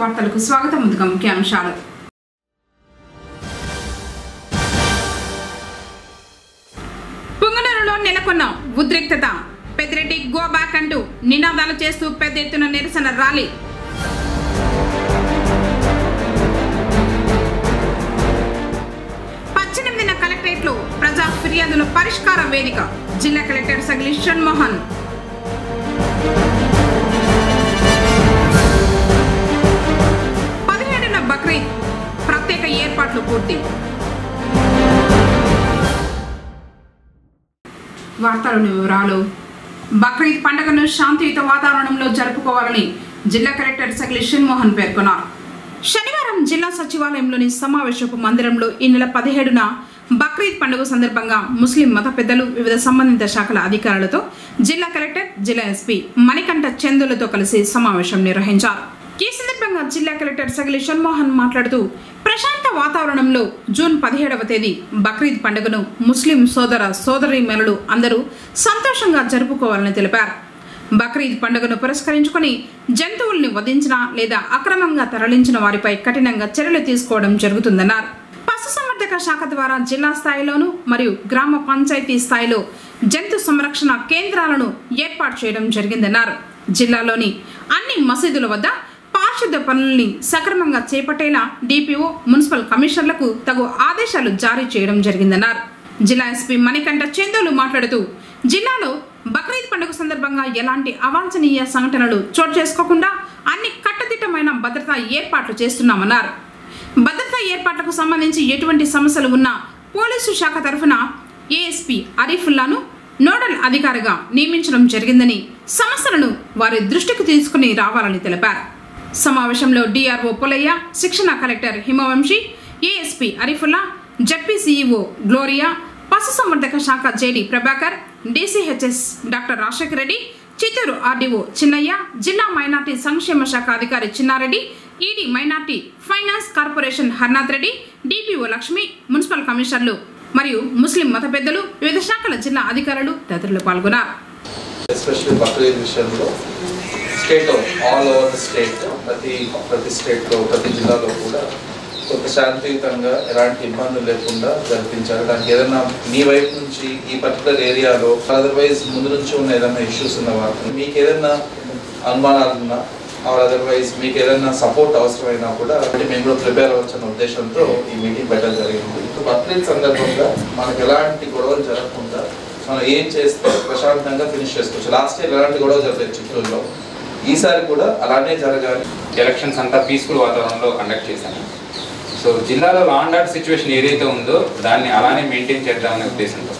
వార్తలకు స్వాగతం. ముందుగా ముఖ్యాంశాలు. పుంగనూరులో నెలకొన్న ఉద్రిక్తత. పెద్దిరెడ్డి గో బ్యాక్ అంటూ నినాదాలు చేస్తూ పెద్ద ఎత్తున నిరసన ర్యాలీ. కలెక్టరేట్లో ప్రజా ఫిర్యాదుల పరిష్కార వేదిక. జిల్లా కలెక్టర్ సగిలి షణ్మోహన్. బక్రీద్ ప్రత్యేక ఏర్పాట్లు పూర్తి. వార్తలోని వివరాలు. బక్రీద్ పండుగను శాంతియుత వాతావరణంలో జరుపుకోవాలని జిల్లా కలెక్టర్ సగిలి షణ్మోహన్ పేర్కొన్నారు. శనివారం జిల్లా సచివాలయంలోని సమావేశపు మందిరంలో ఈ నెల 17న బక్రీద్ పండుగ సందర్భంగా ముస్లిం మత పెద్దలు, వివిధ సంబంధిత శాఖల అధికారులతో జిల్లా కలెక్టర్, జిల్లా ఎస్పీ మణికంఠ చందులతో కలిసి సమావేశం నిర్వహించారు. ఈ సందర్భంగా జిల్లా కలెక్టర్ సగిలి షణ్మోహన్ మాట్లాడుతూ ప్రశాంత వాతావరణంలో జూన్ 17వ తేదీ బక్రీద్ పండుగను ముస్లిం సోదర సోదరీమణులు అందరూ సంతోషంగా జరుపుకోవాలని తెలిపారు. బక్రీద్ పండుగను పురస్కరించుకుని జంతువుల్ని వధించిన లేదా అక్రమంగా తరలించిన వారిపై కఠినంగా చర్యలు తీసుకోవడం జరుగుతుందన్నారు. పశుసంవర్ధక శాఖ ద్వారా జిల్లా స్థాయిలోనూ మరియు గ్రామ పంచాయతీ స్థాయిలో జంతు సంరక్షణ కేంద్రాలను ఏర్పాటు చేయడం జరిగిందన్నారు. జిల్లాలోని అన్ని మసీదుల వద్ద పారిశుద్ధ పనుల్ని సక్రమంగా చేపట్టేలా డిపిఓ, మున్సిపల్ కమిషనర్లకు తగు ఆదేశాలు జారీ చేయడం జరిగిందన్నారు. జిల్లా ఎస్పీ మణికంఠ చందులు మాట్లాడుతూ జిల్లాలో బక్రీద్ పండుగ సందర్భంగా ఎలాంటి అవాంఛనీయ సంఘటనలు చోటు చేసుకోకుండా అన్ని కట్టుదిట్టమైన భద్రతా ఏర్పాట్లు చేస్తున్నామన్నారు. భద్రతా ఏర్పాట్లకు సంబంధించి ఎటువంటి సమస్యలు ఉన్నా పోలీసు శాఖ తరఫున ఏఎస్పీ అరీఫుల్లాను నోడల్ అధికారిగా నియమించడం జరిగిందని, సమస్యలను వారి దృష్టికి తీసుకుని రావాలని తెలిపారు. సమావేశంలో డిఆర్ఓ పులయ్య, శిక్షణ collector Himavamshi, ASP Arifulla, ZP CEO Gloria, పశుసంవర్ధక శాఖ JD Prabhakar, DCHS doctor Rajasekhar Reddy, Chittoor RDO Chinnaiah, జిల్లా మైనార్టీ సంక్షేమ శాఖ అధికారి Chinnareddy, ED minority finance corporation Harnath Reddy, DPO Lakshmi, municipal కమిషనర్లు మరియు ముస్లిం మత పెద్దలు, వివిధ శాఖల జిల్లా అధికారులు తదితరులు పాల్గొన్నారు. ప్రతి స్టేట్లో ప్రతి జిల్లాలో కూడా కొంత శాంతియుతంగా ఎలాంటి ఇబ్బందులు లేకుండా జరిపించారు. దానికి ఏదైనా మీ వైపు నుంచి ఈ పర్టికులర్ ఏరియాలో అదర్వైజ్ ముందు నుంచి ఉన్న ఏదైనా ఇష్యూస్ ఉన్న వాటిని మీకు ఏదైనా అనుమానాలు ఉన్నా ఆర్ అదర్వైజ్ మీకు ఏదైనా సపోర్ట్ అవసరమైనా కూడా మేము కూడా ప్రిపేర్ అవ్వచ్చన్న ఉద్దేశంతో ఈ మీటింగ్ పెట్టడం జరిగింది. బక్రీద్ సందర్భంగా మనకు ఎలాంటి గొడవలు జరగకుండా మనం ఏం చేస్తే ప్రశాంతంగా ఫినిష్ చేసుకోవచ్చు. లాస్ట్ ఇయర్ ఎలాంటి గొడవ జరగలేదు చిత్తూరులో, ఈసారి కూడా అలానే జరగాలి. ఎలక్షన్స్ అంతా పీస్ఫుల్ వాతావరణంలో కండక్ట్ చేశాను. సో జిల్లాలో లా అండ్ ఆర్డర్ సిచ్యువేషన్ ఏదైతే ఉందో దాన్ని అలానే మెయింటైన్ చేద్దామనే ఉద్దేశంతో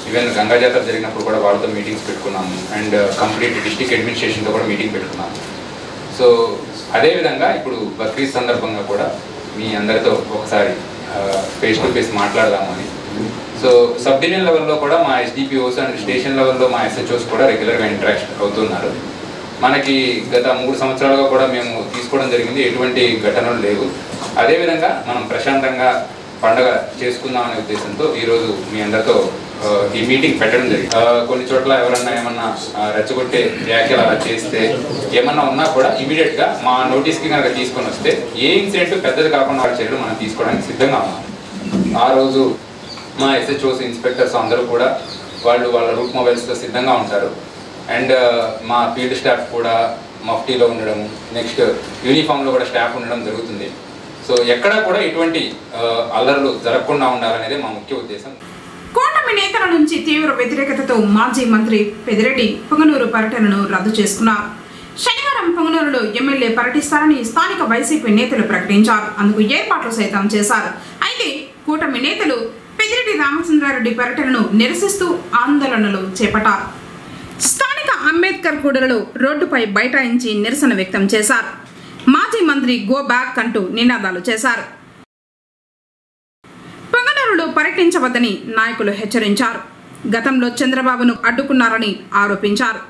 ఈవెన్ గంగా జాతర జరిగినప్పుడు కూడా వాళ్ళతో మీటింగ్స్ పెట్టుకున్నాము అండ్ కంప్లీట్ డిస్ట్రిక్ట్ అడ్మినిస్ట్రేషన్తో కూడా మీటింగ్ పెట్టుకున్నాము. సో అదేవిధంగా ఇప్పుడు బక్రీద్ సందర్భంగా కూడా మీ అందరితో ఒకసారి ఫేస్ టు ఫేస్ మాట్లాడదామని. సో సబ్ డివిజన్ లెవెల్లో కూడా మా ఎస్డిపిఓస్ అండ్ స్టేషన్ లెవెల్లో మా ఎస్హెచ్ఓస్ కూడా రెగ్యులర్గా ఇంటరాక్ట్ అవుతున్నారు. మనకి గత 3 సంవత్సరాలుగా కూడా మేము తీసుకోవడం జరిగింది, ఎటువంటి ఘటనలు లేవు. అదేవిధంగా మనం ప్రశాంతంగా పండుగ చేసుకుందామనే ఉద్దేశంతో ఈరోజు మీ అందరితో ఈ మీటింగ్ పెట్టడం జరిగింది. కొన్ని చోట్ల ఎవరన్నా ఏమన్నా రెచ్చగొట్టే వ్యాఖ్యలు అలా చేస్తే ఏమన్నా ఉన్నా కూడా ఇమీడియట్గా మా నోటీస్కి కనుక తీసుకొని వస్తే ఏ ఇన్సిడెంట్ పెద్దది కాకుండా వాళ్ళ చర్యలు మనం తీసుకోవడానికి సిద్ధంగా ఉన్నాం. ఆ రోజు మా ఎస్హెచ్ఓస్, ఇన్స్పెక్టర్స్ అందరూ కూడా వాళ్ళ రూట్ మొబైల్స్తో సిద్ధంగా ఉంటారు. అండ్ మా ఫీల్డ్ స్టాఫ్ కూడా మఫ్టీలో ఉండడం, నెక్స్ట్ యూనిఫామ్లో కూడా స్టాఫ్ ఉండడం జరుగుతుంది. సో ఎక్కడా కూడా ఎటువంటి అల్లర్లు జరగకుండా ఉండాలనేది మా ముఖ్య ఉద్దేశం. కూటమి నేతల నుంచి తీవ్ర వ్యతిరేకతతో మాజీ మంత్రి పెద్దిరెడ్డి పుంగనూరు పర్యటనను రద్దు చేసుకున్నారు. శనివారం పుంగనూరులో ఎమ్మెల్యే పర్యటిస్తారని స్థానిక వైసీపీ నేతలు ప్రకటించారు. అందుకు ఏర్పాట్లు సైతం చేశారు. అయితే కూటమి నేతలు పెద్దిరెడ్డి రామచంద్రారెడ్డి పర్యటనను నిరసిస్తూ ఆందోళనలు చేపట్టారు. స్థానిక అంబేద్కర్ కూడలిలో రోడ్డుపై బైఠాయించి నిరసన వ్యక్తం చేశారు. మాజీ మంత్రి గో బ్యాక్ అంటూ నినాదాలు చేశారు. పుంగనూరులో పర్యటించవద్దని నాయకులు హెచ్చరించారు. గతంలో చంద్రబాబును అడ్డుకున్నారని ఆరోపించారు.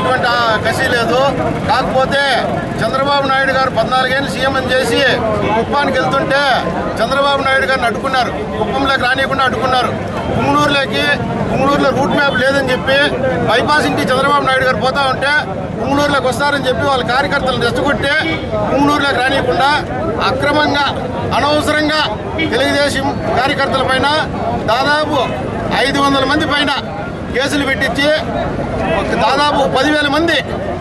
ఎటువంటి కసి లేదు. కాకపోతే చంద్రబాబు నాయుడు గారు 14 ఏళ్ళు సీఎం అని చేసి కుప్పానికి వెళ్తుంటే చంద్రబాబు నాయుడు గారిని అడ్డుకున్నారు. కుప్పంలోకి రానియకుండా అడ్డుకున్నారు. పుంగనూరులో రూట్ మ్యాప్ లేదని చెప్పి బైపాస్ ఇంటి చంద్రబాబు నాయుడు గారు పోతా ఉంటే పుంగనూరులోకి వస్తారని చెప్పి వాళ్ళ కార్యకర్తలను రెచ్చగొట్టి పుంగనూరులోకి రానియకుండా అక్రమంగా అనవసరంగా తెలుగుదేశం కార్యకర్తల పైన దాదాపు 500 మంది పైన కేసులు పెట్టించి దాదాపు 10,000 మంది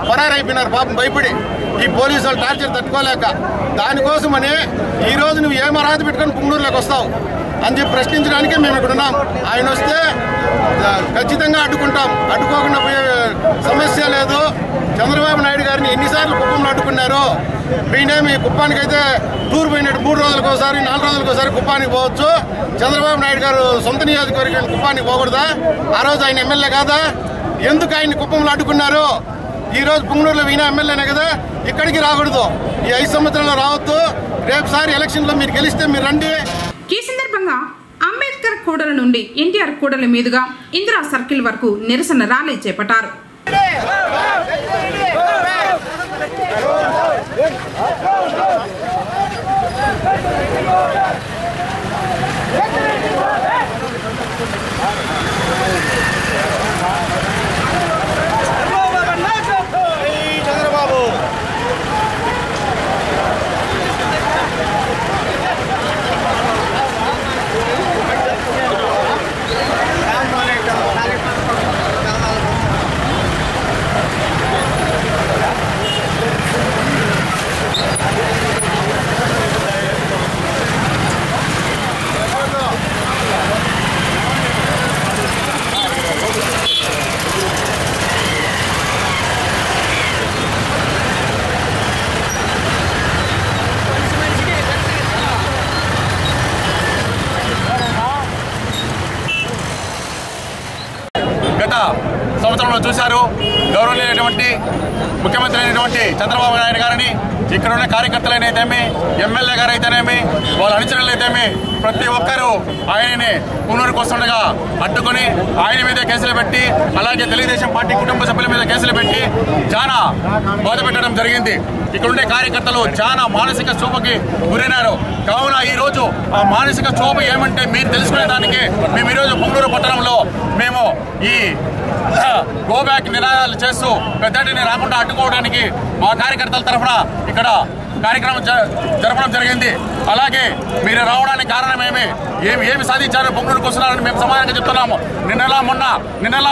పరారైపోయినారు పాపం భయపడి ఈ పోలీసు వాళ్ళు టార్చర్ తట్టుకోలేక. దానికోసమని ఈరోజు నువ్వు ఏం అర్హత పెట్టుకొని పుంగనూరులోకి వస్తావు అని చెప్పి ప్రశ్నించడానికే మేము ఇక్కడ ఉన్నాం. ఆయన వస్తే ఖచ్చితంగా అడ్డుకుంటాం. అడ్డుకోకుండా పోయే సమస్య లేదు. చంద్రబాబు నాయుడు గారిని ఎన్నిసార్లు కుప్పంలో అడ్డుకున్నారు. మీ కుప్పానికి అయితే టూర్ పోయినట్టు 3 రోజులకు ఒకసారి 4 రోజులకు ఒకసారి కుప్పానికి పోవచ్చు. చంద్రబాబు నాయుడు గారు సొంత నియోజకవర్గం కుప్పానికి పోకూడదా? ఆ రోజు ఆయన ఎమ్మెల్యే కాదా? ఎందుకు ఆయన్ని కుప్పంలో అడ్డుకున్నారు? ఈ రోజు పుంగనూరులో ఈయన ఎమ్మెల్యేనే కదా, ఇక్కడికి రాకూడదు. ఈ 5 సంవత్సరాల్లో రావద్దు. రేపుసారి ఎలక్షన్లో మీరు గెలిస్తే మీరు రండి. ఈ సందర్భంగా అంబేద్కర్ కూడల నుండి ఎన్టీఆర్ కూడల మీదుగా ఇందిరా సర్కిల్ వరకు నిరసన ర్యాలీ చేపట్టారు. సంవత్సరంలో చూశారు గౌరవనీయులైనటువంటి ముఖ్యమంత్రి అయినటువంటి చంద్రబాబు నాయుడు గారిని, ఇక్కడ ఉన్న కార్యకర్తలైతేమి, ఎమ్మెల్యే గారు అయితేనేమి, వాళ్ళ అనుచరులు అయితేమి ప్రతి ఒక్కరూ ఆయనని పుంగనూరుకు వస్తుండగా అడ్డుకొని ఆయన మీద కేసులు పెట్టి, అలాగే తెలుగుదేశం పార్టీ కుటుంబ సభ్యుల మీద కేసులు పెట్టి చాలా బాధ పెట్టడం జరిగింది. ఇక్కడ ఉండే కార్యకర్తలు చాలా మానసిక క్షోభకి గురైనారు. కావున ఈరోజు ఆ మానసిక క్షోభ ఏమంటే మీరు తెలుసుకునేదానికి మేము ఈరోజు పుంగనూరు పట్టణంలో మేము ఈ గో బ్యాక్ నినాదాలు చేస్తూ పెద్దటిని రాకుండా అడ్డుకోవడానికి మా కార్యకర్తల తరఫున ఇక్కడ కార్యక్రమం జరపడం జరిగింది. అలాగే మీరు రావడానికి కారణం ఏమి సాధించారో పుంగనూరుకు వస్తున్నారని మేము సమానంగా చెప్తున్నాము. నిన్నలా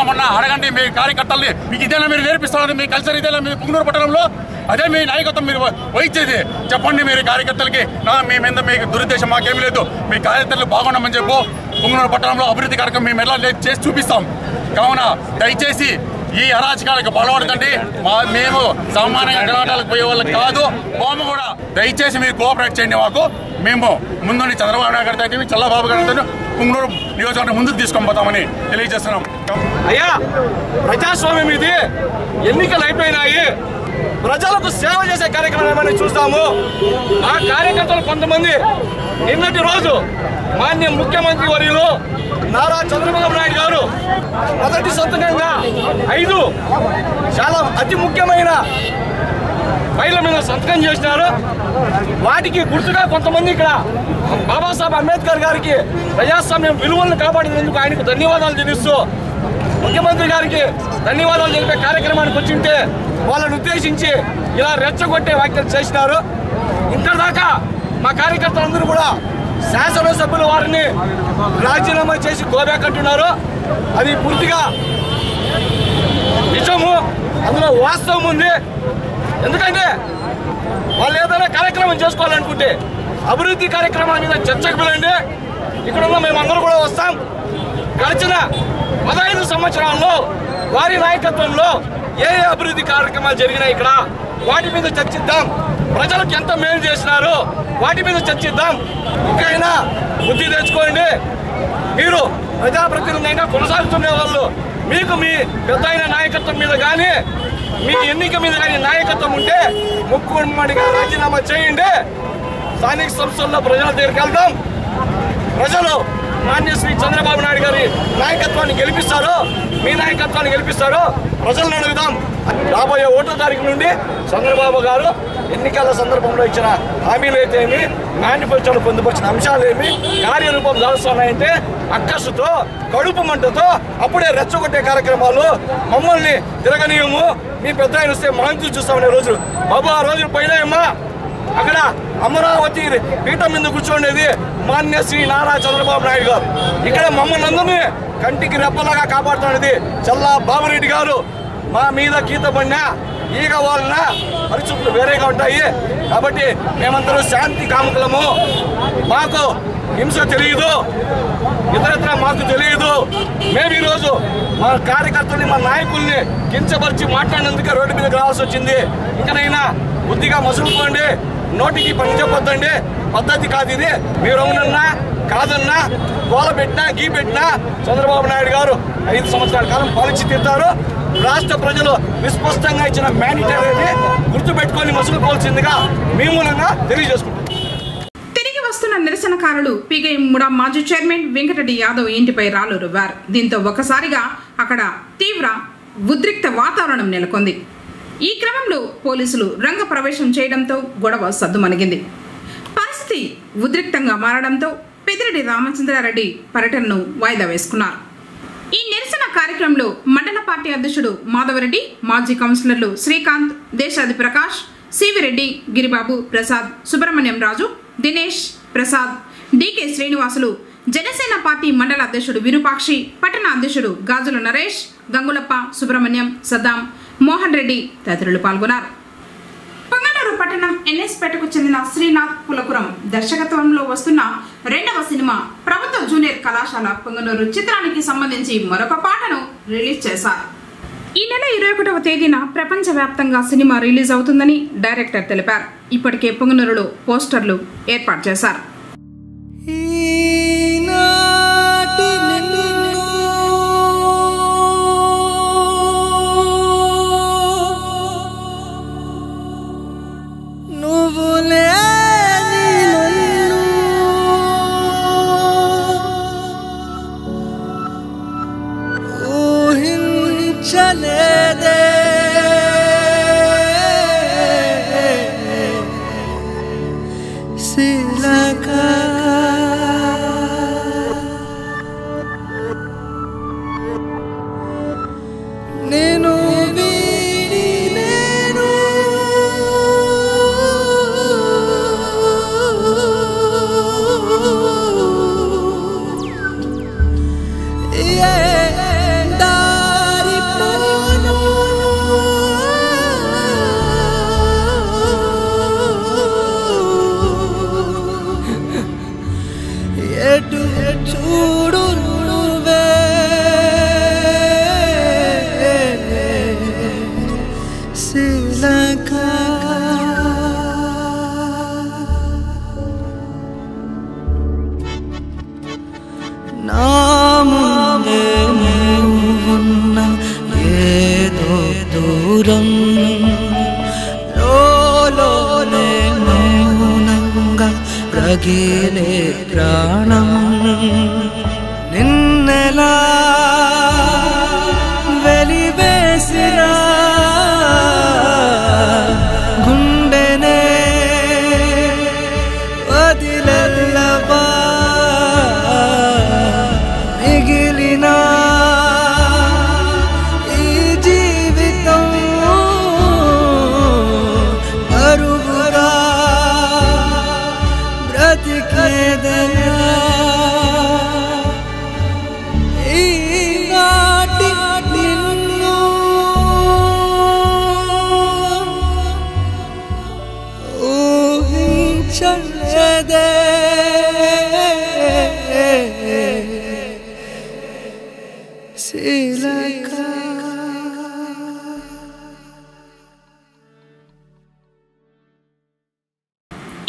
మొన్న అడగండి మీ కార్యకర్తల్ని, మీకు ఇదేలా మీరు నేర్పిస్తున్నారు, మీ కల్చర్ ఇదేలా మీ పుంగనూరు పట్టణంలో అదే మీ నాయకత్వం మీరు వహించేది చెప్పండి. మీరు కార్యకర్తలకి మీ మీద మీకు దురుద్దేశం మాకేమీ లేదు, మీ కార్యకర్తలు బాగున్నామని చెప్పు. పుంగనూరు పట్టణంలో అభివృద్ధి కార్యక్రమం మేము ఎలా చేసి చూపిస్తాం. కావున దయచేసి ఈ అరాచకాలకు పాల్పడకండి. మేము సామాన్యంగా గెలవటాలకు పోయే వాళ్ళకి కాదు, బొమ్మ కూడా. దయచేసి మీరు కోఆపరేట్ చేయండి మాకు. మేము ముందుండి చంద్రబాబు నాయుడు గారితో అయితే చల్లబాబు గారితో పుంగనూరు నియోజకవర్గం ముందుకు తీసుకొని పోతామని తెలియజేస్తున్నాం. అయ్యా, ప్రజాస్వామ్యం ఇది, ఎన్నికలు అయిపోయినాయి, ప్రజలకు సేవ చేసే కార్యక్రమం ఏమని చూస్తాము. ఆ కార్యకర్తలు కొంతమంది నిన్నటి రోజు మాన్య ముఖ్యమంత్రి వర్యులు నారా చంద్రబాబు నాయుడు గారు మొదటి సంతకంగా 5 చాలా అతి ముఖ్యమైన ఫైళ్ళ మీద సంతకం చేసినారు. వాటికి గుర్తుగా కొంతమంది ఇక్కడ బాబాసాహెబ్ అంబేద్కర్ గారికి ప్రజాస్వామ్యం విలువలను కాపాడినందుకు ఆయనకు ధన్యవాదాలు తెలుస్తూ ముఖ్యమంత్రి గారికి ధన్యవాదాలు తెలిపే కార్యక్రమానికి వచ్చింటే వాళ్ళని ఉద్దేశించి ఇలా రెచ్చగొట్టే వ్యాఖ్యలు చేసినారు. ఇంతదాకా మా కార్యకర్తలందరూ కూడా శాసనసభ్యులు వారిని రాజీనామా చేసి గోబ్యాక్ అంటున్నారు. అది పూర్తిగా నిజము, అందులో వాస్తవం ఉంది. ఎందుకంటే వాళ్ళు ఏదైనా కార్యక్రమం చేసుకోవాలనుకుంటే అభివృద్ధి కార్యక్రమాల మీద చర్చకు పిలండి. ఇక్కడ ఉన్న మేమందరూ కూడా వస్తాం. గడిచిన 15 సంవత్సరాల్లో వారి నాయకత్వంలో ఏ అభివృద్ధి కార్యక్రమాలు జరిగినాయి ఇక్కడ వాటి మీద చర్చిద్దాం. ప్రజలకు ఎంత మేలు చేసినారో వాటి మీద చర్చిద్దాం. ఇంకైనా బుద్ధి తెచ్చుకోండి. మీరు ప్రజాప్రతినిధులైనా కొనసాగుతున్న వాళ్ళు మీకు మీ పెద్ద నాయకత్వం మీద కానీ మీ ఎన్నిక మీద కానీ నాయకత్వం ఉంటే ముఖ్యమంత్రిగా రాజీనామా చేయండి. స్థానిక సంస్థల్లో ప్రజల దగ్గరికి వెళ్తాం. ప్రజలు మాన్య శ్రీ చంద్రబాబు నాయుడు గారి నాయకత్వాన్ని గెలిపిస్తారో, మీ నాయకత్వాన్ని గెలిపిస్తారో ప్రజలను అడుగుదాం. రాబోయే 1వ తారీఖు నుండి చంద్రబాబు గారు ఎన్నికల సందర్భంలో ఇచ్చిన హామీలు అయితే ఏమి, మేనిఫెస్టోలో పొందుపరిచిన అంశాలు ఏమి కార్యరూపం దాల్స్తున్నాయంటే అక్కసుతో, కడుపు మంటతో అప్పుడే రెచ్చగొట్టే కార్యక్రమాలు, మమ్మల్ని తిరగనీయము, మీ పెద్ద ఆయన వస్తే మాంచు చూస్తామనే రోజులు బాబు ఆ రోజులు పోయినాయమ్మా. అక్కడ అమరావతి పీఠం మీద కూర్చోండేది మాన్య శ్రీ నారా చంద్రబాబు నాయుడు గారు. ఇక్కడ మమ్మల్ని అందరినీ కంటికి రెప్పలాగా కాపాడుతున్నది చల్లా బాబురెడ్డి గారు. మా మీద గీత పడినా ఈగ వాళ్ళ పరిస్థితులు వేరేగా ఉంటాయి. కాబట్టి మేమందరూ శాంతి కాముకులము. మాకు హింస తెలియదు, ఇతరత్ర మాకు తెలియదు. మేము ఈరోజు మా కార్యకర్తల్ని, మా నాయకుల్ని కించపరిచి మాట్లాడినందుకే రోడ్డు మీదకి రావాల్సి వచ్చింది. ఇంకనైనా బుద్ధిగా మసులుకోండి, నోటికి పని చెప్పొద్దండి. పద్ధతి కాదు ఇది. మీరు అవునన్నా కాదన్నా, గోల పెట్టినా గీ పెట్టినా చంద్రబాబు నాయుడు గారు 5 సంవత్సరాల కాలం పాలించి తీరుతారు. రాష్ట్ర ప్రజలు విస్పష్టంగా ఇచ్చిన మ్యాండేటరీని గుర్తుపెట్టుకొని మసులుకోవాల్సిందిగా మీ మూలంగా తెలియజేసుకుంటారు. తిరిగి వస్తున్న నిరసనకారులు పీకేఎం మాజీ చైర్మన్ వెంకటరెడ్డి యాదవ్ ఇంటిపై రాళ్లు రువ్వారు. దీంతో ఒక్కసారిగా అక్కడ తీవ్ర ఉద్రిక్త వాతావరణం నెలకొంది. ఈ క్రమంలో పోలీసులు రంగ ప్రవేశం చేయడంతో గొడవ సద్దుమణిగింది. పరిస్థితి ఉద్రిక్తంగా మారడంతో పెద్దిరెడ్డి రామచంద్రారెడ్డి పర్యటనను వాయిదా వేసుకున్నారు. ఈ నిరసన కార్యక్రమంలో మండల పార్టీ అధ్యక్షుడు మాధవరెడ్డి, మాజీ కౌన్సిలర్లు శ్రీకాంత్, దేశాది ప్రకాష్, సివిరెడ్డి, గిరిబాబు, ప్రసాద్, సుబ్రహ్మణ్యం రాజు, దినేష్, ప్రసాద్, డికే శ్రీనివాసులు, జనసేన పార్టీ మండల అధ్యక్షుడు విరూపాక్షి, పట్టణ అధ్యక్షుడు గాజుల నరేష్, గంగులప్ప, సుబ్రహ్మణ్యం, సద్దాం, మోహన్ రెడ్డి తదితరులు పాల్గొన్నారు. పొంగనూరు పట్టణం ఎన్ఎస్పేటకు చెందిన శ్రీనాథ్ పులకురం దర్శకత్వంలో వస్తున్న 2వ సినిమా ప్రభుత్వ జూనియర్ కళాశాల పొంగనూరు చిత్రానికి సంబంధించి మరొక పాటను రిలీజ్ చేశారు. ఈ నెల 21వ తేదీన ప్రపంచవ్యాప్తంగా సినిమా రిలీజ్ అవుతుందని డైరెక్టర్ తెలిపారు. ఇప్పటికే పొంగనూరులో పోస్టర్లు ఏర్పాటు చేశారు. రగిలే ప్రాణం నిన్నెలా వెలివేసిన గుండెనే వదిలెల్లవా మిగిలిన ఈ జీవితం అరువురా బ్రతికేదనా ఈనాటి నిన్ను ఊహించలేదే శీలక.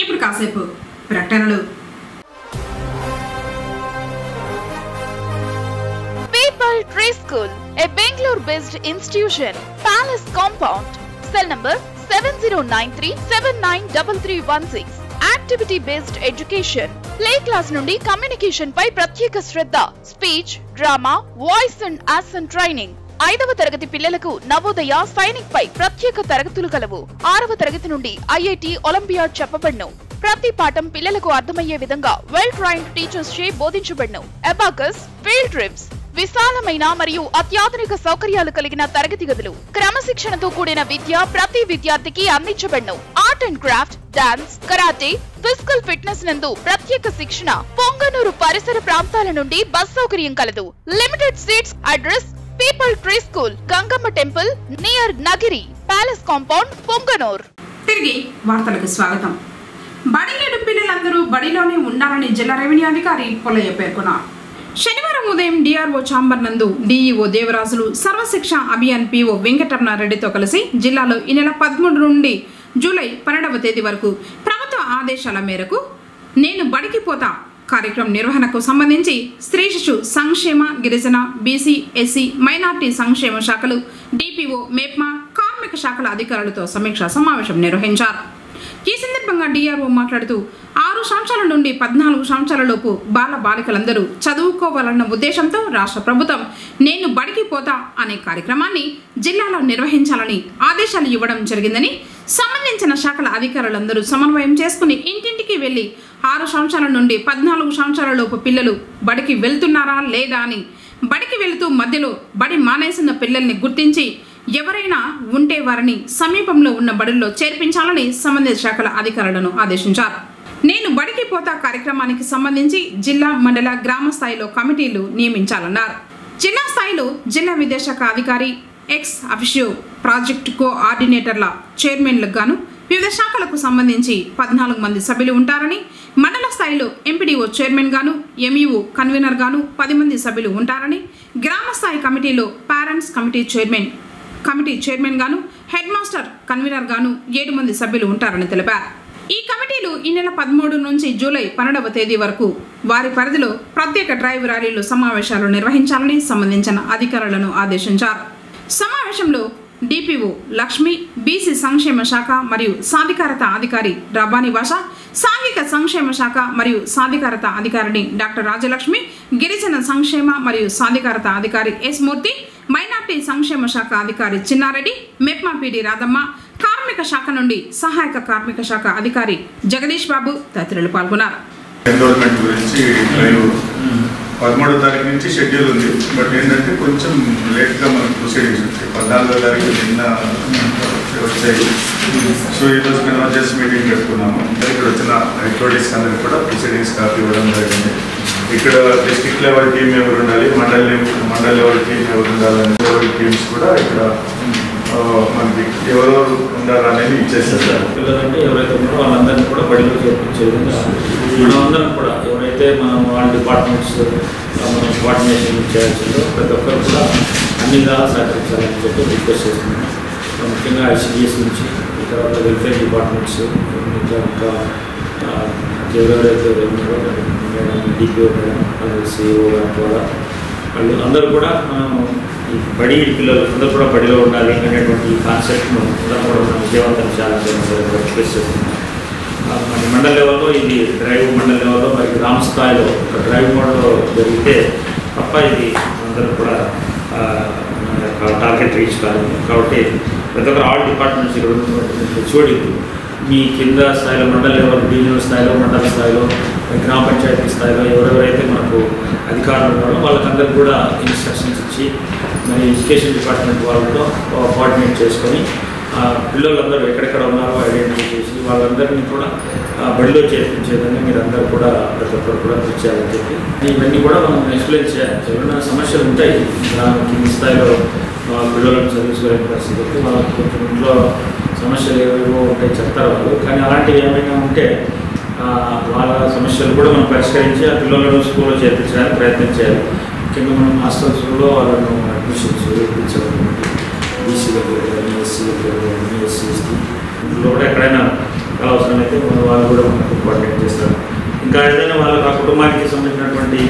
ఇప్పుడు కాసేపు ప్రకటనలు. People Tree School, a Bangalore-based institution, Palace Compound, cell number 7093793316. Activity-based education, play class నుండి కమ్యూనికేషన్ పై ప్రత్యేక శ్రద్ధ, speech, drama, voice and action training. 5వ తరగతి పిల్లలకు నవోదయ, సైనిక్ పై ప్రత్యేక తరగతులు కలవు. 6వ తరగతి నుండి ఐఐటి, ఒలింపియాడ్ చెప్పబడును. ప్రతి పాఠం పిల్లలకు అర్థమయ్యే విధంగా వెల్ ట్రైన్డ్ టీచర్స్ చే బోధించబడును. అబాకస్, ఫీల్డ్ ట్రిప్స్, విశాలమైన మరియు అత్యాధునిక సౌకర్యాలు కలిగిన తరగతి గదులు, క్రమశిక్షణతో కూడిన విద్య ప్రతి విద్యార్థికి అందించబడును. Art and craft, dance, karate, physical fitness నందు ప్రత్యేక శిక్షణ. పొంగనూరు పరిసర ప్రాంతాల నుండి బస్ సౌకర్యం కలదు. Limited seats. Address people tree school, Gangamma temple near Nagiri, palace compound, Punganur. తిరిగి వార్తలకు స్వాగతం. బడిలేడు పిల్లలందరూ బడిలోనే ఉండాలని జిల్లా రెవెన్యూ అధికారి పొల్లయ్య పేర్కొన్నారు. శనివారం ఉదయం డిఆర్ఓ ఛాంబర్ నందు డిఈఓ దేవరాజులు, సర్వశిక్ష అభియాన్ పిఓ వెంకటరమణారెడ్డితో కలిసి జిల్లాలో ఈ నెల 13 నుండి జూలై 12వ తేదీ వరకు ప్రభుత్వ ఆదేశాల మేరకు నేను బడికి పోతా కార్యక్రమం నిర్వహణకు సంబంధించి స్త్రీ శిశు సంక్షేమ, గిరిజన, బీసీ, ఎస్సీ, మైనార్టీ సంక్షేమ శాఖలు, డిపిఓ, మెప్మా, కార్మిక శాఖల అధికారులతో సమీక్షా సమావేశం నిర్వహించారు. ఈ సందర్భంగా డిఆర్ఓ మాట్లాడుతూ 6 సంవత్సరాల నుండి 14 సంవత్సరాలలోపు బాల బాలికలందరూ చదువుకోవాలన్న ఉద్దేశంతో రాష్ట్ర ప్రభుత్వం నేను బడికి పోతా అనే కార్యక్రమాన్ని జిల్లాలో నిర్వహించాలని ఆదేశాలు ఇవ్వడం జరిగిందని, సంబంధించిన శాఖల అధికారులందరూ సమన్వయం చేసుకుని ఇంటింటికి వెళ్లి 6 సంవత్సరాల నుండి 14 సంవత్సరాలలోపు పిల్లలు బడికి వెళ్తున్నారా లేదా అని, బడికి వెళుతూ మధ్యలో బడి మానేసిన పిల్లల్ని గుర్తించి ఎవరైనా ఉంటే వారిని సమీపంలో ఉన్న బడుల్లో చేర్పించాలని సంబంధిత శాఖల అధికారులను ఆదేశించారు. నేను బడికి పోతా కార్యక్రమానికి సంబంధించి జిల్లా, మండల, గ్రామ స్థాయిలో కమిటీలు నియమించాలన్నారు. జిల్లా స్థాయిలో జిల్లా విద్యాశాఖ అధికారి, ఎక్స్ అఫిషియో ప్రాజెక్టు కోఆర్డినేటర్ల చైర్మన్లకు గాను వివిధ శాఖలకు సంబంధించి 14 మంది సభ్యులు ఉంటారని, మండల స్థాయిలో ఎంపీడీఓ చైర్మన్ గాను, ఎంఈఓ కన్వీనర్ గాను 10 మంది సభ్యులు ఉంటారని, గ్రామ స్థాయి కమిటీలో పేరెంట్స్ కమిటీ చైర్మన్ గాను, హెడ్ మాస్టర్ కన్వీనర్ గాను 7 మంది సభ్యులు ఉంటారని తెలిపారు. ఈ కమిటీలు ఈ నెల 13 నుంచి జూలై 12వ తేదీ వరకు వారి పరిధిలో ప్రత్యేక డ్రైవ్ ర్యాలీలు, సమావేశాలు నిర్వహించాలని సంబంధించిన అధికారులను ఆదేశించారు. సమావేశంలో డిపిఓ లక్ష్మి, బీసీ సంక్షేమ శాఖ మరియు సాధికారత అధికారి రబానీ భాష, సాంఘిక సంక్షేమ శాఖ మరియు సాధికారత అధికారిని డాక్టర్ రాజలక్ష్మి, గిరిజన సంక్షేమ మరియు సాధికారత అధికారి ఎస్ మూర్తి, మైనార్టీ సంక్షేమ శాఖ అధికారి చిన్నారెడ్డి, మెప్మా పీడి రాధమ్మ, కార్మిక శాఖ నుండి సహాయక కార్మిక శాఖ అధికారి జగదీష్ బాబు తదితరులు పాల్గొన్నారు. ఎన్రోల్మెంట్ గురించి 13వ తారీఖు నుంచి షెడ్యూల్ ఉంది. బట్ ఏంటంటే కొంచెం లేట్గా మనకు ప్రొసీడింగ్స్ వచ్చాయి. 14వ తారీఖు నిన్న వచ్చాయి. సో ఈరోజు కన్వర్జెన్స్ మీటింగ్ పెట్టుకున్నాము. ఇక్కడ వచ్చిన హెచ్ఓడీస్ అందరికి కూడా ప్రొసీడింగ్స్ కాపీ ఇవ్వడం జరిగింది. ఇక్కడ డిస్ట్రిక్ట్ లెవెల్ టీమ్ ఎవరు ఉండాలి, మండల్ లెవెల్ టీమ్ ఎవరు ఉండాలని లెవెల్ టీమ్స్ కూడా ఇక్కడ మనకి ఎవరెవరు ఉండాలనేది ఇచ్చేస్తారు. పిల్లలంటే ఎవరైతే ఉన్నారో వాళ్ళందరినీ కూడా బడిలో చేర్పించే విధంగా మనం అందరం కూడా ఎవరైతే మనం వాళ్ళ డిపార్ట్మెంట్స్ మనం కోఆర్డినేషన్ చేయాల్సిందో ప్రతి ఒక్కరు కూడా అన్ని విధాలా సహకరించాలని చెప్పి రిక్వెస్ట్ చేస్తున్నాం. ముఖ్యంగా ఐసిడిఎస్ నుంచి, తర్వాత వెల్ఫేర్ డిపార్ట్మెంట్స్, ఇంకా ఎవరెవరైతే ఉన్నారో డిపిఓ మేడం, సిఇఓ గారి ద్వారా వాళ్ళు అందరూ కూడా మనం ఈ బడి పిల్లలు అందరూ కూడా బడిలో ఉండాలి అనేటువంటి కాన్సెప్ట్ను అందరూ కూడా మనం విజయవంతం చేయాలని రిక్వెస్ట్ చేస్తున్నాం. మరి మండల లెవెల్లో ఇది డ్రైవ్, మండల లెవెల్లో మరి గ్రామ స్థాయిలో ఒక డ్రైవ్ మోడ్లో జరిగితే తప్ప ఇది అందరూ కూడా టార్గెట్ రీచ్ కాదు. కాబట్టి ప్రతి ఒక్కరు ఆల్ డిపార్ట్మెంట్స్ ఇక్కడ ఉన్నటువంటి హెచ్ఓడీలు మీ కింద స్థాయిలో మండల లెవెల్, డివిజనల్ స్థాయిలో, మండల స్థాయిలో, గ్రామ పంచాయతీ స్థాయిలో ఎవరెవరైతే మనకు అధికారులు ఉన్నారో వాళ్ళకందరూ కూడా ఇన్స్ట్రక్షన్స్ ఇచ్చి మరి ఎడ్యుకేషన్ డిపార్ట్మెంట్ వాళ్ళతో కోఆర్డినేట్ చేసుకొని పిల్లలందరూ ఎక్కడెక్కడ ఉన్నారో ఐడెంటిఫై చేసి వాళ్ళందరినీ కూడా బడిలో చేర్పించేదని మీరు అందరూ కూడా ప్రతి ఒక్కరు కూడా కృషి చేయాలని చెప్పి ఇవన్నీ కూడా మనం ఎక్స్ప్లెయిన్ చేయాలి. ఏమైనా సమస్యలు ఉంటాయి కింది స్థాయిలో పిల్లలను చదువుకోలేని పరిస్థితి, వాళ్ళకి కొంచెం ఇంట్లో సమస్యలు ఏవేవో ఉంటాయి చెప్తారు వాళ్ళు. కానీ అలాంటివి ఏమైనా ఉంటే వాళ్ళ సమస్యలు కూడా మనం పరిష్కరించి ఆ పిల్లలను స్కూల్లో చేర్పించడానికి ప్రయత్నం చేయాలి. ముఖ్యంగా మనం హాస్టల్స్లో వాళ్ళను అడ్మిషన్స్ ఇప్పించడం, బీసీలకు కానీ, ఎస్సీలకు కానీ, ఎస్సీస్కి ఇందులో కూడా ఎక్కడైనా అవసరమైతే వాళ్ళు కూడా మనకు కోఆర్డినేట్ చేస్తారు. ఇంకా ఏదైనా వాళ్ళకి ఆ కుటుంబానికి సంబంధించినటువంటి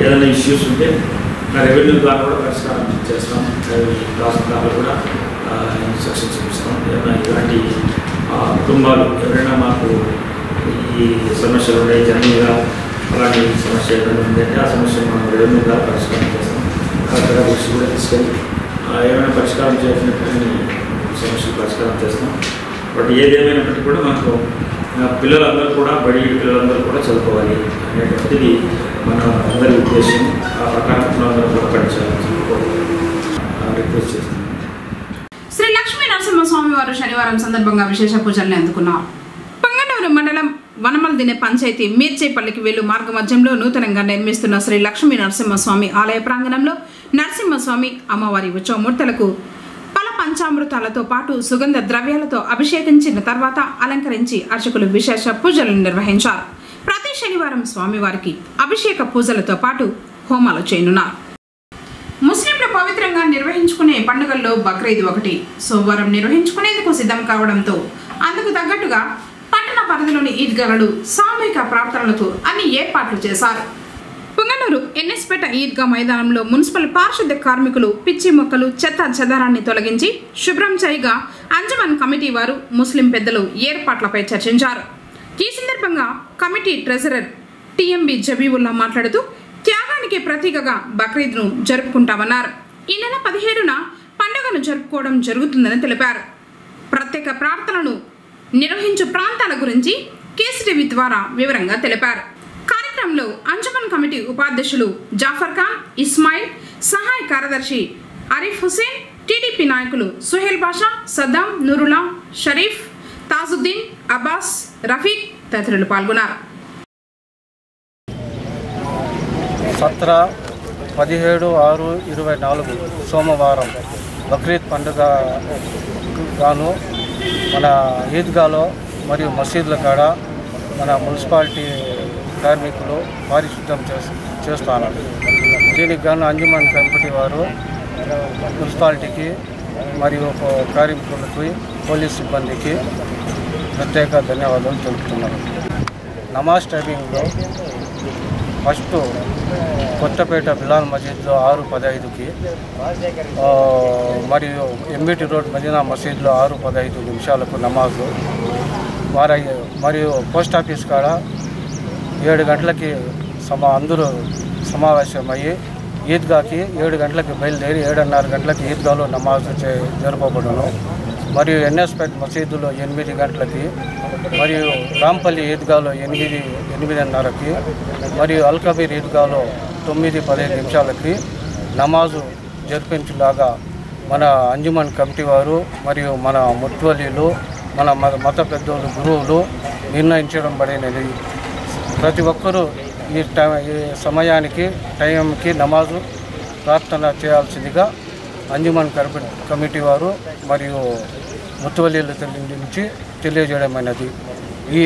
ఏదైనా ఇష్యూస్ ఉంటే రెవెన్యూ ద్వారా కూడా పరిష్కారం చేస్తాం. రాష్ట్ర ద్వారా కూడా ఇన్స్ట్రక్షన్స్ ఇస్తాం. ఏదైనా ఇలాంటి కుటుంబాలు ఎవరైనా మాకు ఈ ఈ సమస్యలు ఉన్నాయి జనరల్గా అలాంటి సమస్య ఏదైనా ఉందంటే ఆ సమస్యను మనం రెవెన్యూగా పరిష్కారం చేస్తాం. కలెక్టర్ దృష్టి కూడా తీసుకెళ్ళి ఏమైనా పరిష్కారం చేసినట్టు సమస్యలు పరిష్కారం చేస్తాం. బట్ ఏదేమైనప్పటికీ కూడా మనకు పిల్లలందరూ కూడా బడి పిల్లలందరూ కూడా చదువుకోవాలి అనేటువంటిది మన అందరి ఉద్దేశం. ఆ ప్రకారం పిల్లలందరూ కూడా పడించాలని రిక్వెస్ట్ చేస్తున్నాం. శ్రీ లక్ష్మీ నరసింహస్వామి వారు శనివారం సందర్భంగా విశేష పూజల్ని అందుకున్నారు. పొంగనూరు మండలం వనమల్దినె పంచాయతీ మీర్చేపల్లికి వెళ్ళు మార్గ మధ్యంలో నూతనంగా నిర్మిస్తున్న శ్రీ లక్ష్మీ నరసింహస్వామి ఆలయ ప్రాంగణంలో నరసింహస్వామి అమ్మవారి ఉత్సవమూర్తులకు పల పంచామృతాలతో పాటు సుగంధ ద్రవ్యాలతో అభిషేకించిన తర్వాత అలంకరించి అర్చకులు విశేష పూజలను నిర్వహించారు. ప్రతి శనివారం స్వామివారికి అభిషేక పూజలతో పాటు హోమాలు చేయనున్నారు. ముస్లింలు పవిత్రంగా నిర్వహించుకునే పండుగల్లో బక్రీద్ ఒకటి. సోమవారం నిర్వహించుకునేందుకు సిద్ధం కావడంతో అందుకు తగ్గట్టుగా పట్టణ పరిధిలోని ఈద్గాలు సామూహిక ప్రార్థనలకు అన్ని ఏర్పాట్లు చేశారు. పుంగనూరు ఎన్ఎస్పేట ఈద్గా మైదానంలో మున్సిపల్ పారిశుద్ధ్య కార్మికులు పిచ్చి మొక్కలు చెత్త చెదారాన్ని తొలగించి శుభ్రం చేయగా అంజమన్ కమిటీ వారు ముస్లిం పెద్దలు ఏర్పాట్లపై చర్చించారు. ఈ సందర్భంగా కమిటీ ట్రెజరర్ టిఎంబి జబీవుల్లా మాట్లాడుతూ త్యాగానికి ప్రతీకగా బక్రీద్ను జరుపుకుంటామన్నారు. ఈ నెల 17న పండుగను జరుపుకోవడం జరుగుతుందని తెలిపారు. ప్రత్యేక ప్రార్థనలు నిర్వహించు ప్రాంతాల గురించి కేసీటీవీ ద్వారా వివరంగా తెలిపారు. కార్యక్రమంలో అంజమన్ కమిటీ ఉపాధ్యక్షులు జాఫర్ ఖాన్, ఇస్మాయిల్, సహాయ కార్యదర్శి అరీఫ్ హుసేన్, టీడీపీ నాయకులు సుహేల్ బాషా, సద్దాం, నూరుల్లా, షరీఫ్, తాజుద్దీన్, అబ్బాస్, రఫీక్ తదితరులు పాల్గొన్నారు. 17/6/24 సోమవారం బక్రీద్ పండుగ గాను మన ఈద్గాలో మరియు మసీదుల కాడ మన మున్సిపాలిటీ కార్మికులు పారిశుద్ధ్యం చేస్తున్నారు. దీనికి గాను అంజుమన్ కమిటీ వారు మున్సిపాలిటీకి మరియు కార్మికులకి పోలీస్ సిబ్బందికి ప్రత్యేక ధన్యవాదాలు తెలుపుతున్నారు. నమాజ్ టైమింగ్లో ఫస్ట్ కొత్తపేట బిలాల్ మసీద్లో 6:15కి మరియు ఎంబీటీ రోడ్ మదీనా మసీద్లో 6:15 నమాజు మరియు పోస్ట్ ఆఫీస్ కాడ 7 గంటలకి అందరూ సమావేశమయ్యి ఈద్గాకి 7 గంటలకి బయలుదేరి 7:30 గంటలకి ఈద్గాలో నమాజు జరపబడును. మరియు ఎన్ఎస్పేట మసీదులో 8 గంటలకి మరియు రాంపల్లి ఈద్గాలో 8:30కి మరియు అల్కబీర్ ఈద్గాలో 9:15 నమాజు జరిపించేలాగా మన అంజుమన్ కమిటీ వారు మరియు మన ముత్వలీలు మన మత పెద్దలు గురువులు నిర్ణయించడం పడినది. ప్రతి ఒక్కరూ ఈ సమయానికి టైంకి నమాజు ప్రార్థన చేయాల్సిందిగా అంజుమన్ కమిటీ వారు మరియు ముత్వలీల నుంచి తెలియజేయడమైనది. ఈ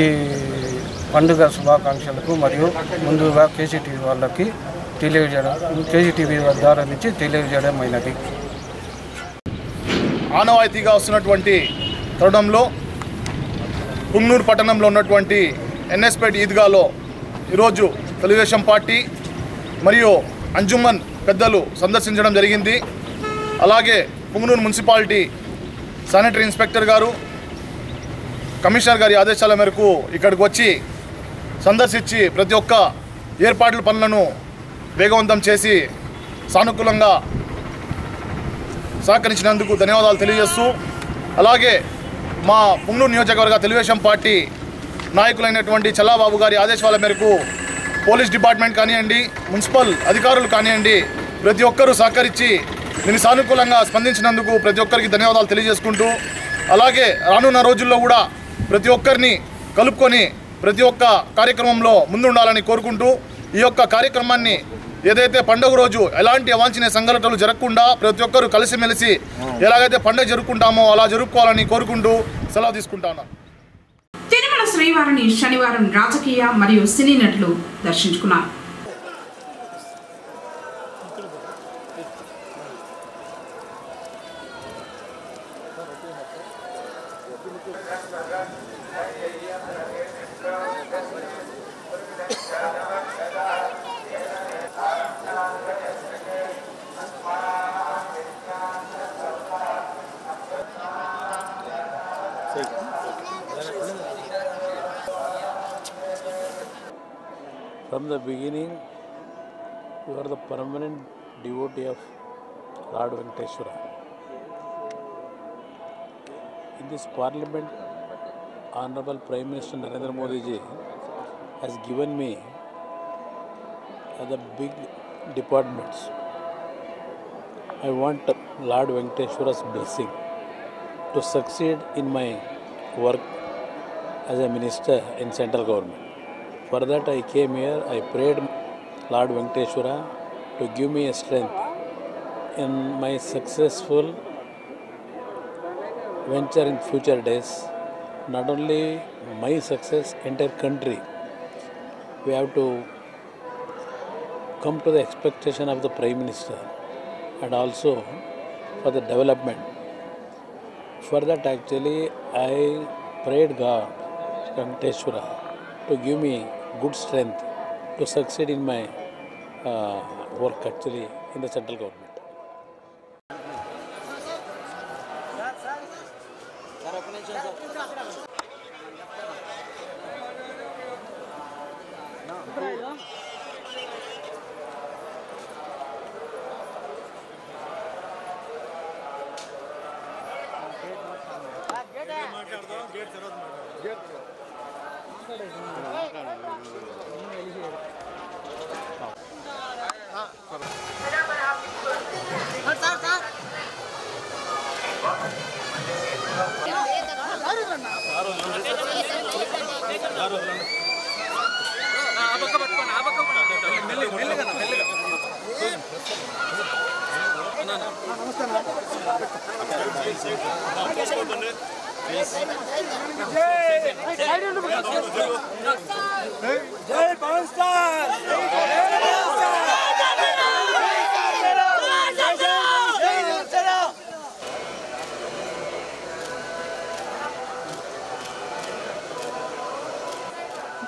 పండుగ శుభాకాంక్షలకు మరియు ముందుగా కేసీటీవీ వాళ్ళకి కేసీటీవీ ద్వారా నుంచి తెలియజేయడమైనది. ఆనవాయితీగా వస్తున్నటువంటి తరుణంలో పుంగనూరు పట్టణంలో ఉన్నటువంటి ఎన్ఎస్పేట ఈద్గాలో ఈరోజు తెలుగుదేశం పార్టీ మరియు అంజుమన్ పెద్దలు సందర్శించడం జరిగింది. అలాగే పుంగనూరు మున్సిపాలిటీ శానిటరీ ఇన్స్పెక్టర్ గారు కమిషనర్ గారి ఆదేశాల మేరకు ఇక్కడికి వచ్చి సందర్శించి ప్రతి ఒక్క ఏర్పాట్ల పనులను వేగవంతం చేసి సానుకూలంగా సహకరించినందుకు ధన్యవాదాలు తెలియజేస్తూ, అలాగే మా పుంగనూరు నియోజకవర్గ తెలుగుదేశం పార్టీ నాయకులైనటువంటి చల్లాబాబు గారి ఆదేశాల మేరకు పోలీస్ డిపార్ట్మెంట్ కానివ్వండి, మున్సిపల్ అధికారులు కానివ్వండి, ప్రతి ఒక్కరూ సహకరించి దీన్ని సానుకూలంగా స్పందించినందుకు ప్రతి ఒక్కరికి ధన్యవాదాలు తెలియజేసుకుంటూ, అలాగే రానున్న రోజుల్లో కూడా ప్రతి ఒక్కరిని కలుపుకొని ప్రతి ఒక్క కార్యక్రమంలో ముందుండాలని కోరుకుంటూ, ఈ యొక్క కార్యక్రమాన్ని ఏదైతే పండుగ రోజు ఎలాంటి అవాంఛనీయ సంఘటనలు జరగకుండా ప్రతి ఒక్కరూ కలిసిమెలిసి ఎలాగైతే పండుగ జరుపుకుంటామో అలా జరుపుకోవాలని కోరుకుంటూ సెలవు తీసుకుంటాను. తిరుమల శ్రీవారిని శనివారం రాజకీయ మరియు సినీ నటులు దర్శించుకున్నారు. From the beginning, you are the permanent devotee of Lord Venkateshwara. In this parliament, Honorable Prime Minister Narendra Modi ji has given me the big departments. I want Lord Venkateshwara's blessing to succeed in my work as a minister in central government. For that I came here, I prayed Lord Venkateshwara to give me a strength in my successful venture in future days. Not only my success, entire country. We have to come to the expectation of the Prime Minister and also for the development. For that actually I prayed God, Venkateshwara, to give me good strength to succeed in my work actually in the central government. जय पवन star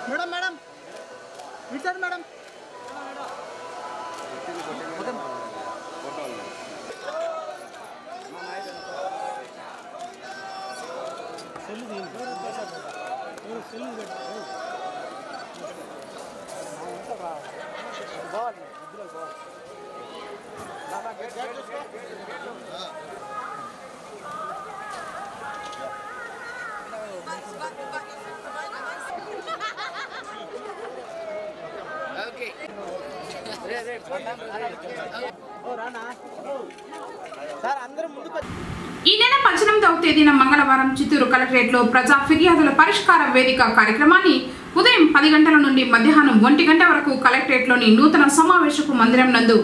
madam madam इधर madam ఈ నెల 18వ తేదీన మంగళవారం చిత్తూరు కలెక్టరేట్లో ప్రజా ఫిర్యాదుల పరిష్కార వేదిక కార్యక్రమాన్ని ఉదయం 10 గంటల నుండి మధ్యాహ్నం 1 గంట వరకు కలెక్టరేట్లోని నూతన సమావేశపు మందిరం నందు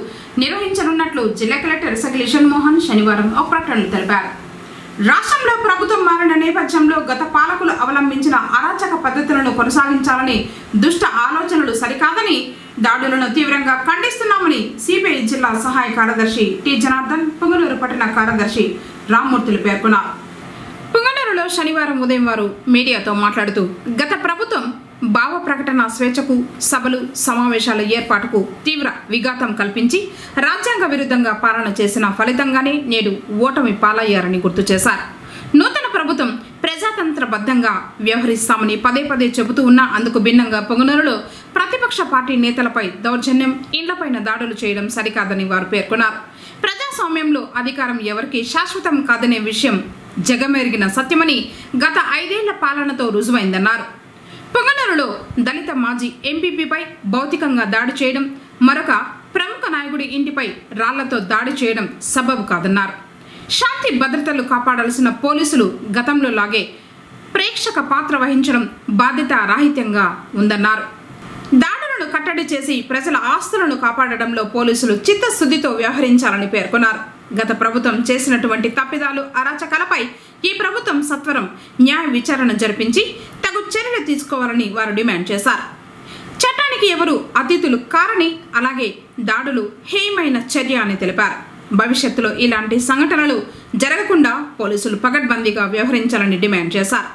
నిర్వహించనున్నట్లు జిల్లా కలెక్టర్ సగిలిషన్ మోహన్ శనివారం ఒక ప్రకటనలో తెలిపారు. రాష్ట్రంలో ప్రభుత్వం మారిన నేపథ్యంలో గత పాలకులు అవలంబించిన అరాచక పద్ధతులను కొనసాగించాలని దుష్ట ఆలోచనలు సరికాదని దాడులను తీవ్రంగా ఖండిస్తున్నామని సిపిఐ జిల్లా సహాయ కార్యదర్శి టి జనార్దన్, పుంగనూరు పట్టణ కార్యదర్శి రామ్మూర్తులు పేర్కొన్నారు. పుంగనూరులో శనివారం ఉదయం వారు మీడియాతో మాట్లాడుతూ గత ప్రభుత్వం భావ ప్రకటన స్వేచ్ఛకు, సభలు, సమావేశాల ఏర్పాటుకు తీవ్ర విఘాతం కల్పించి రాజ్యాంగ విరుద్ధంగా పాలన చేసిన ఫలితంగానే నేడు ఓటమి పాలయ్యారని గుర్తు చేశారు. నూతన ప్రభుత్వం ప్రజాతంత్రబద్ధంగా వ్యవహరిస్తామని పదే పదే చెబుతూ ఉన్నా అందుకు భిన్నంగా పొంగనూరులో ప్రతిపక్ష పార్టీ నేతలపై దౌర్జన్యం, ఇళ్లపైన దాడులు చేయడం సరికాదని వారు పేర్కొన్నారు. ప్రజాస్వామ్యంలో అధికారం ఎవరికీ శాశ్వతం కాదనే విషయం జగమెరిగిన సత్యమని గత 5 ఏళ్ల పాలనతో రుజువైందన్నారు. పొంగనూరులో దళిత మాజీ ఎంపీపీపై భౌతికంగా దాడి చేయడం, మరొక ప్రముఖ నాయకుడి ఇంటిపై రాళ్లతో దాడి చేయడం సబబు కాదన్నారు. శాంతి భద్రతలు కాపాడాల్సిన పోలీసులు గతంలో లాగే ప్రేక్షక పాత్ర వహించడం బాధ్యతారాహిత్యంగా ఉందన్నారు. దాడులను కట్టడి చేసి ప్రజల ఆస్తులను కాపాడడంలో పోలీసులు చిత్తశుద్ధితో వ్యవహరించాలని పేర్కొన్నారు. గత ప్రభుత్వం చేసినటువంటి తప్పిదాలు, అరాచకాలపై ఈ ప్రభుత్వం సత్వరం న్యాయ విచారణ జరిపించి తగు చర్యలు తీసుకోవాలని వారు డిమాండ్ చేశారు. చట్టానికి ఎవరు అతిథులు కారని, అలాగే దాడులు హేయమైన చర్య అని తెలిపారు. భవిష్యత్తులో ఇలాంటి సంఘటనలు జరగకుండా పోలీసులు పకడ్బందీగా వ్యవహరించాలని డిమాండ్ చేశారు.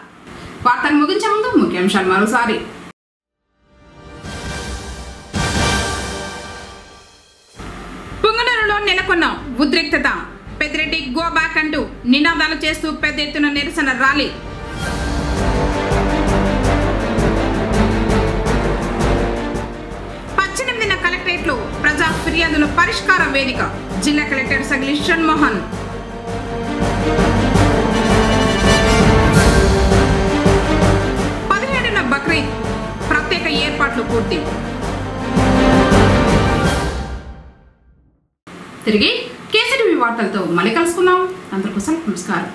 వార్తలు ముగించే ముందు ముఖ్యాంశాలు మరోసారి. పుంగనూరులో నెలకొన్న ఉద్రిక్తత, పెద్దిరెడ్డి గో బ్యాక్ అంటూ నినాదాలు చేస్తూ పెద్ద ఎత్తున నిరసన ర్యాలీ. కలెక్టరేట్లో ప్రజా ఫిర్యాదుల పరిష్కార వేదిక జిల్లా కలెక్టర్ సగిలి షణ్మోహన్. బక్రీద్ ప్రత్యేక ఏర్పాట్లు పూర్తి. తిరిగి కేసీటీవీ వార్తలతో మళ్ళీ కలుసుకుందాం. అందరికోసం నమస్కారం.